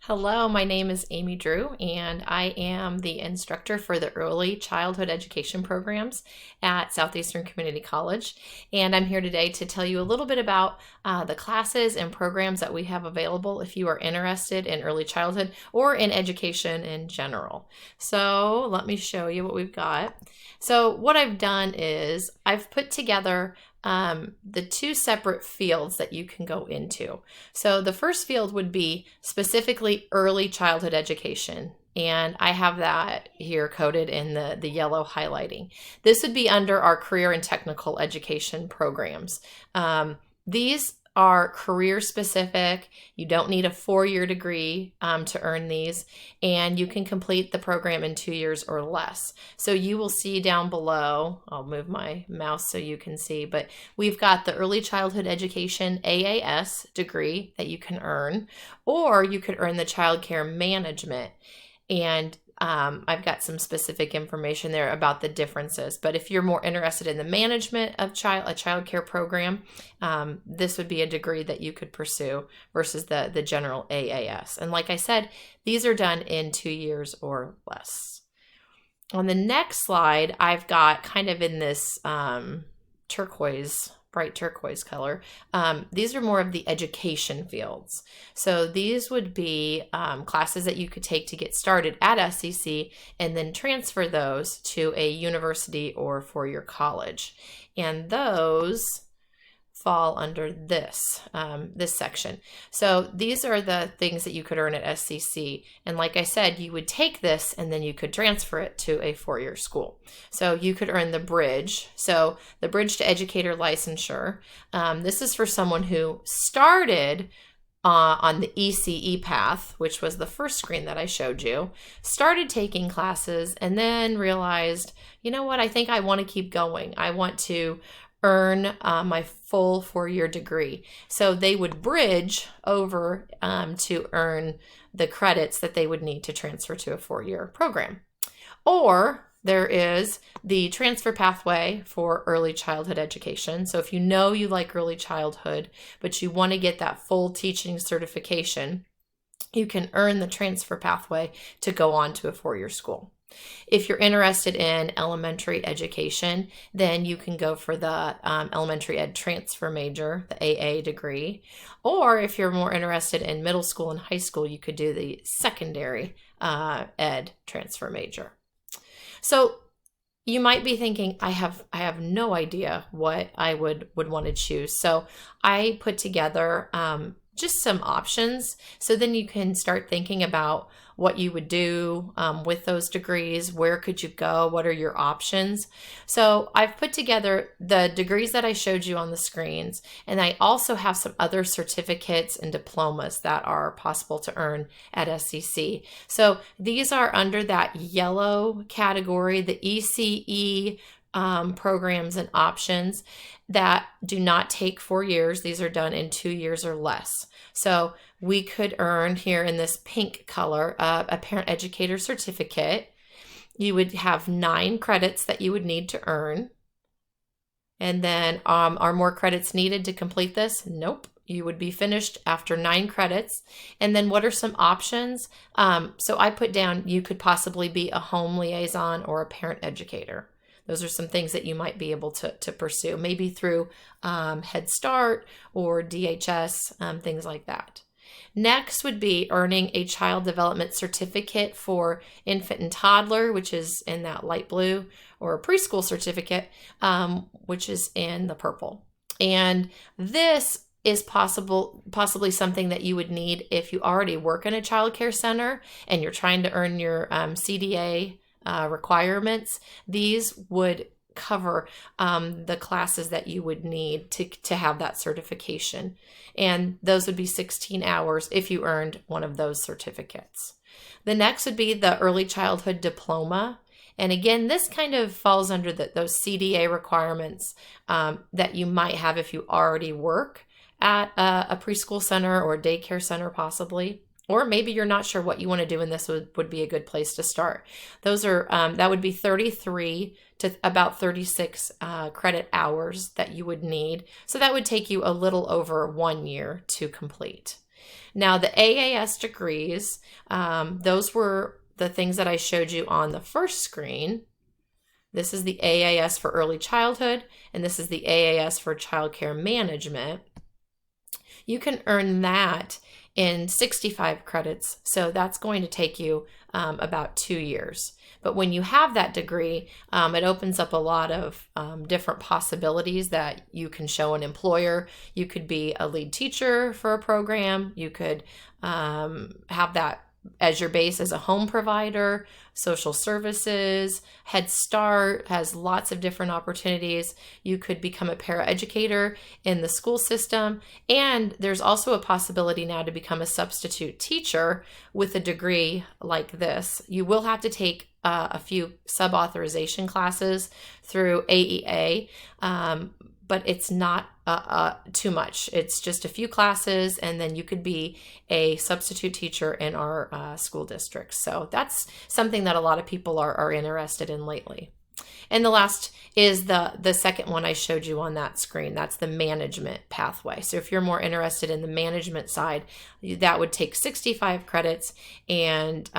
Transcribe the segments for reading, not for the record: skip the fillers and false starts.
Hello, my name is Amy Drew, and I am the instructor for the early childhood education programs at Southeastern Community College. And I'm here today to tell you a little bit about the classes and programs that we have available if you are interested in early childhood or in education in general. So let me show you what we've got. So what I've done is I've put together the two separate fields that you can go into. So the first field would be specifically early childhood education. And I have that here coded in the yellow highlighting. This would be under our career and technical education programs. These are career specific. You don't need a 4-year degree to earn these, and you can complete the program in 2 years or less. So you will see down below, I'll move my mouse so you can see, but we've got the early childhood education AAS degree that you can earn, or you could earn the child care management. And I've got some specific information there about the differences. But if you're more interested in the management of a child care program, this would be a degree that you could pursue versus the general AAS. And like I said, these are done in 2 years or less. On the next slide, I've got kind of in this bright turquoise color. These are more of the education fields. So these would be classes that you could take to get started at SCC and then transfer those to a university or four-year college. And those fall under this section. So these are the things that you could earn at SCC. And like I said, you would take this and then you could transfer it to a four-year school. So you could earn the bridge. So the bridge to educator licensure. This is for someone who started on the ECE path, which was the first screen that I showed you, started taking classes and then realized, you know what, I think I want to keep going. I want to earn my full 4-year degree. So they would bridge over to earn the credits that they would need to transfer to a 4-year program. Or there is the transfer pathway for early childhood education. So if you know you like early childhood, but you want to get that full teaching certification, you can earn the transfer pathway to go on to a 4-year school. If you're interested in elementary education, then you can go for the elementary ed transfer major, the AA degree. Or if you're more interested in middle school and high school, you could do the secondary ed transfer major. So you might be thinking, I have no idea what I would want to choose. So I put together just some options. So then you can start thinking about what you would do with those degrees. Where could you go? What are your options? So I've put together the degrees that I showed you on the screens, and I also have some other certificates and diplomas that are possible to earn at SCC. So these are under that yellow category, the ECE programs and options that do not take 4 years. These are done in 2 years or less. So we could earn here in this pink color a parent educator certificate. You would have 9 credits that you would need to earn. And then are more credits needed to complete this? Nope. You would be finished after 9 credits. And then what are some options? So I put down you could possibly be a home liaison or a parent educator. Those are some things that you might be able to pursue, maybe through Head Start or DHS, things like that. Next would be earning a child development certificate for infant and toddler, which is in that light blue, or a preschool certificate, which is in the purple. And this is possibly something that you would need if you already work in a child care center and you're trying to earn your CDA requirements. These would cover the classes that you would need to have that certification. And those would be 16 hours if you earned one of those certificates. The next would be the early childhood diploma. And again, this kind of falls under those CDA requirements that you might have if you already work at a preschool center or a daycare center possibly. Or maybe you're not sure what you want to do, and this would be a good place to start. Those are that would be 33 to about 36 credit hours that you would need. So that would take you a little over 1 year to complete. Now, the AAS degrees, those were the things that I showed you on the first screen. This is the AAS for early childhood, and this is the AAS for childcare management. You can earn that in 65 credits, so that's going to take you about 2 years. But when you have that degree, it opens up a lot of different possibilities that you can show an employer. You could be a lead teacher for a program. You could have that as your base as a home provider. Social services, Head Start has lots of different opportunities. You could become a paraeducator in the school system. And there's also a possibility now to become a substitute teacher with a degree like this. You will have to take a few sub-authorization classes through AEA, but it's not too much. It's just a few classes, and then you could be a substitute teacher in our school districts. So that's something that a lot of people are interested in lately. And the last is the second one I showed you on that screen. That's the management pathway. So if you're more interested in the management side, that would take 65 credits, and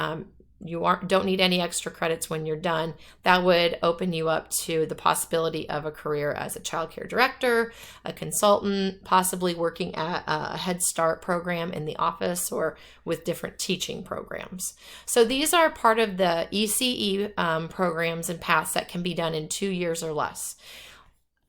you don't need any extra credits when you're done. That would open you up to the possibility of a career as a child care director, a consultant, possibly working at a Head Start program in the office or with different teaching programs. So these are part of the ECE programs and paths that can be done in 2 years or less.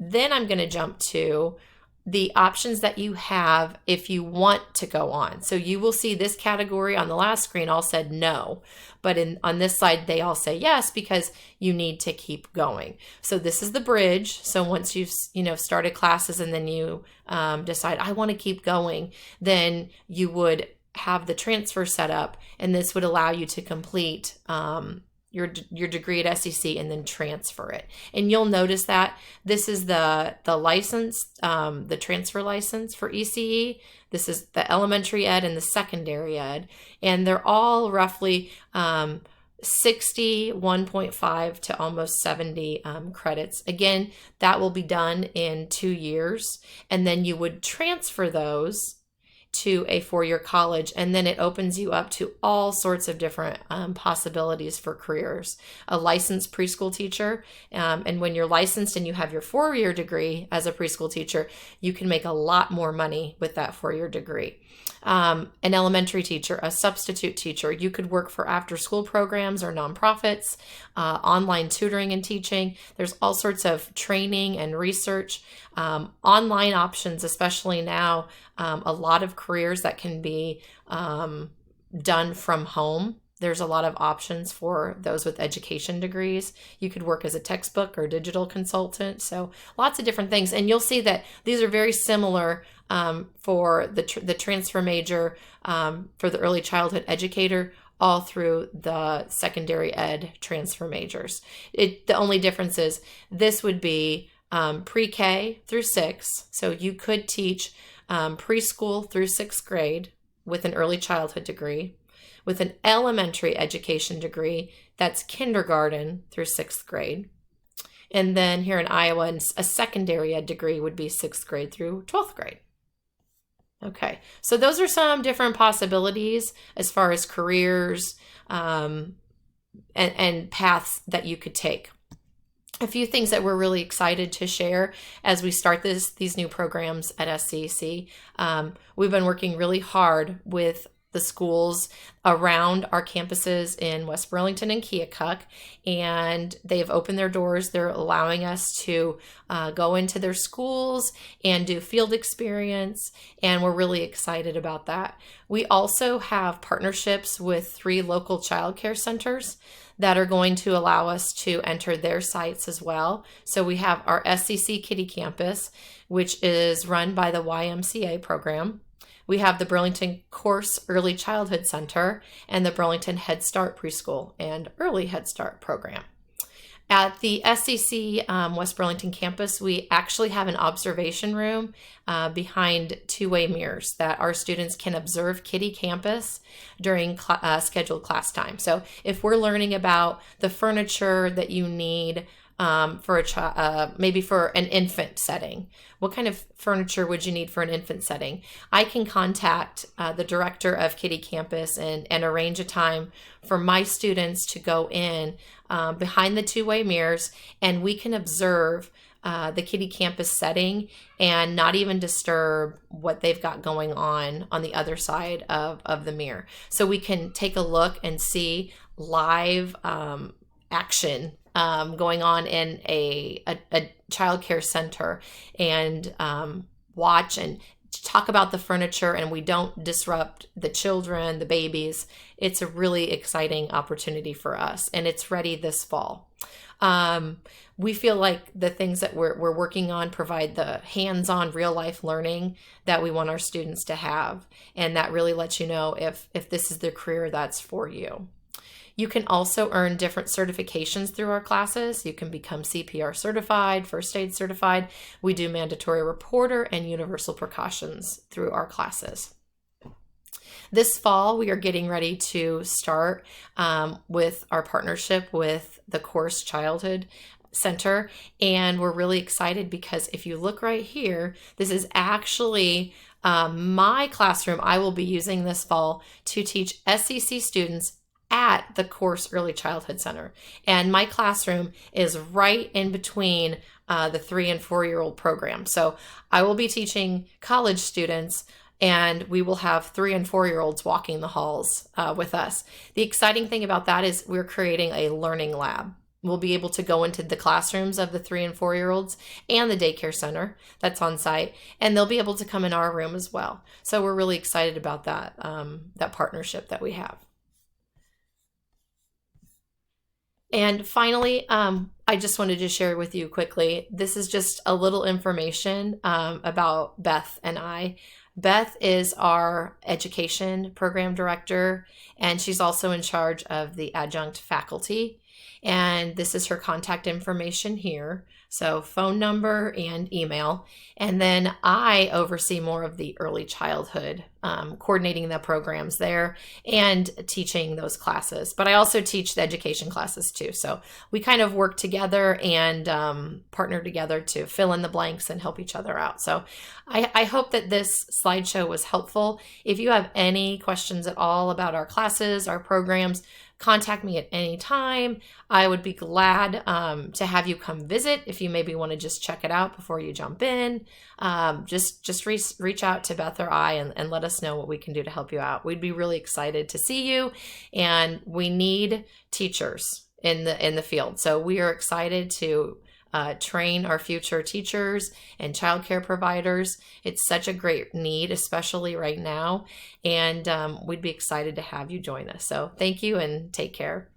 Then I'm going to jump to the options that you have if you want to go on. So you will see this category on the last screen all said no, but on this side they all say yes because you need to keep going. So this is the bridge. So once you've started classes and then you decide I want to keep going, then you would have the transfer set up, and this would allow you to complete your degree at SEC and then transfer it. And you'll notice that this is the license, the transfer license for ECE. This is the elementary ed and the secondary ed. And they're all roughly 61.5 to almost 70 credits. Again, that will be done in 2 years. And then you would transfer those to a four-year college, and then it opens you up to all sorts of different possibilities for careers. A licensed preschool teacher, and when you're licensed and you have your 4-year degree as a preschool teacher, you can make a lot more money with that 4-year degree. An elementary teacher, a substitute teacher, you could work for after-school programs or nonprofits, online tutoring and teaching. There's all sorts of training and research, online options, especially now, a lot of careers that can be done from home. There's a lot of options for those with education degrees. You could work as a textbook or digital consultant. So lots of different things. And you'll see that these are very similar for the transfer major, for the early childhood educator, all through the secondary ed transfer majors. The only difference is this would be pre-K through 6. So you could teach preschool through 6th grade with an early childhood degree. With an elementary education degree, that's kindergarten through 6th grade. And then here in Iowa, a secondary ed degree would be 6th grade through 12th grade. Okay, so those are some different possibilities as far as careers and paths that you could take. A few things that we're really excited to share as we start these new programs at SCC. We've been working really hard with the schools around our campuses in West Burlington and Keokuk, and they've opened their doors. They're allowing us to go into their schools and do field experience, and we're really excited about that. We also have partnerships with 3 local child care centers that are going to allow us to enter their sites as well. So we have our SCC Kiddie Campus, which is run by the YMCA program. We have the Burlington Course Early Childhood Center and the Burlington Head Start Preschool and Early Head Start program. At the SCC West Burlington campus, we actually have an observation room behind 2-way mirrors that our students can observe Kiddie Campus during scheduled class time. So if we're learning about the furniture that you need for maybe for an infant setting. What kind of furniture would you need for an infant setting? I can contact the director of Kiddie Campus and arrange a time for my students to go in behind the two-way mirrors, and we can observe the Kiddie Campus setting and not even disturb what they've got going on the other side of the mirror. So we can take a look and see live action going on in a child care center, and watch and talk about the furniture, and we don't disrupt the children, the babies. It's a really exciting opportunity for us, and it's ready this fall. We feel like the things that we're working on provide the hands-on real life learning that we want our students to have, and that really lets you know if this is the career that's for you. You can also earn different certifications through our classes. You can become CPR certified, first aid certified. We do mandatory reporter and universal precautions through our classes. This fall, we are getting ready to start with our partnership with the Course Childhood Center, and we're really excited because if you look right here, this is actually my classroom I will be using this fall to teach SEC students at the Course Early Childhood Center. And my classroom is right in between the 3 and 4-year-old program. So I will be teaching college students, and we will have 3 and 4-year-olds walking the halls with us. The exciting thing about that is we're creating a learning lab. We'll be able to go into the classrooms of the 3 and 4-year-olds and the daycare center that's on site, and they'll be able to come in our room as well. So we're really excited about that, that partnership that we have. And finally, I just wanted to share with you quickly, this is just a little information about Beth and I. Beth is our education program director, and she's also in charge of the adjunct faculty. And this is her contact information here. So phone number and email. And then I oversee more of the early childhood, coordinating the programs there and teaching those classes. But I also teach the education classes too. So we kind of work together and partner together to fill in the blanks and help each other out. So I hope that this slideshow was helpful. If you have any questions at all about our classes, our programs, contact me at any time. I would be glad to have you come visit if you maybe want to just check it out before you jump in. Just reach out to Beth or I and let us know what we can do to help you out. We'd be really excited to see you, and we need teachers in the field. So we are excited to train our future teachers and childcare providers. It's such a great need, especially right now, and we'd be excited to have you join us. So thank you and take care.